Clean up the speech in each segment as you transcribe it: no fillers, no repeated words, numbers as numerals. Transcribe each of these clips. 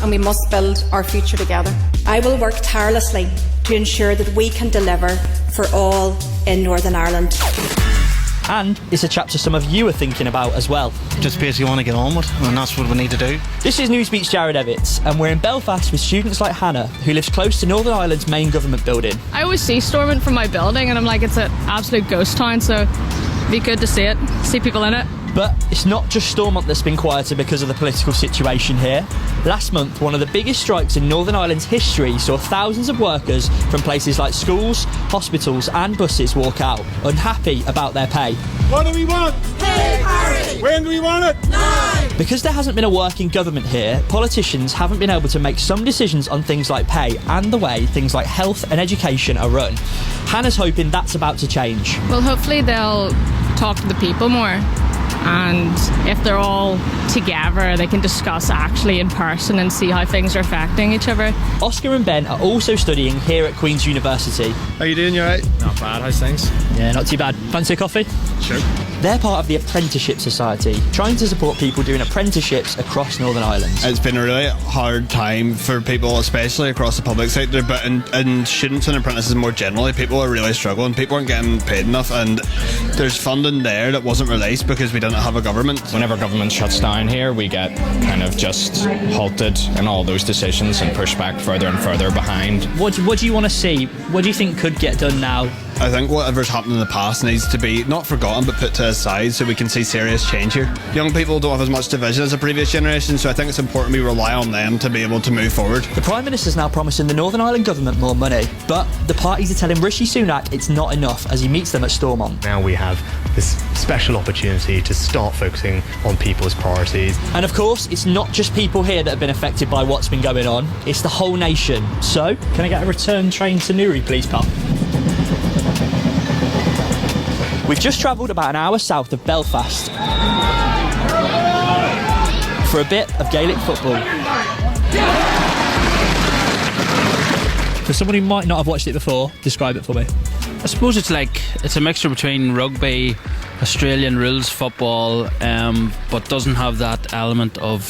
and we must build our future together. I will work tirelessly to ensure that we can deliver for all in Northern Ireland. And it's a chapter some of you are thinking about as well. Just basically want to get on with it, and that's what we need to do. This is Newsbeat's Jared Evans, and we're in Belfast with students like Hannah, who lives close to Northern Ireland's main government building. I always see Stormont from my building, and I'm like, it's an absolute ghost town, so it'd be good to see it, see people in it. But it's not just Stormont that's been quieter because of the political situation here. Last month, one of the biggest strikes in Northern Ireland's history saw thousands of workers from places like schools, hospitals and buses walk out, unhappy about their pay. What do we want? Pay parity! When do we want it? Now! Because there hasn't been a working government here, politicians haven't been able to make some decisions on things like pay and the way things like health and education are run. Hannah's hoping that's about to change. Well, hopefully they'll talk to the people more. And if they're all together, they can discuss actually in person and see how things are affecting each other. Oscar and Ben are also studying here at Queen's University. How you doing? You alright? Not bad. How's things? Yeah, not too bad. Fancy a coffee? Sure. They're part of the Apprenticeship Society, trying to support people doing apprenticeships across Northern Ireland. It's been a really hard time for people, especially across the public sector, but in students and apprentices more generally, people are really struggling. People aren't getting paid enough, and there's funding there that wasn't released because we didn't have a government. Whenever government shuts down here, we get kind of just halted in all those decisions and pushed back further and further behind. What do you want to see? What do you think could get done now? I think whatever's happened in the past needs to be not forgotten but put to the side so we can see serious change here. Young people don't have as much division as the previous generation, so I think it's important we rely on them to be able to move forward. The Prime Minister's now promising the Northern Ireland government more money, but the parties are telling Rishi Sunak it's not enough as he meets them at Stormont. Now we have this special opportunity to start focusing on people's priorities. And of course, it's not just people here that have been affected by what's been going on, it's the whole nation. So, can I get a return train to Newry, please, pal? We've just travelled about an hour south of Belfast for a bit of Gaelic football. For someone who might not have watched it before, describe it for me. I suppose it's a mixture between rugby, Australian rules football, but doesn't have that element of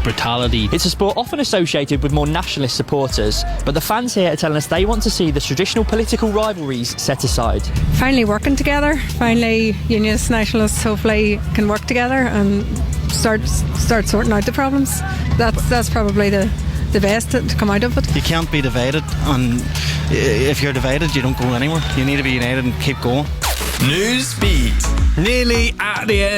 brutality. It's a sport often associated with more nationalist supporters, but the fans here are telling us they want to see the traditional political rivalries set aside. Finally working together, finally unionists, nationalists hopefully can work together and start sorting out the problems. That's probably the best to come out of it. You can't be divided, and if you're divided you don't go anywhere. You need to be united and keep going. Newsbeat. Nearly at the end.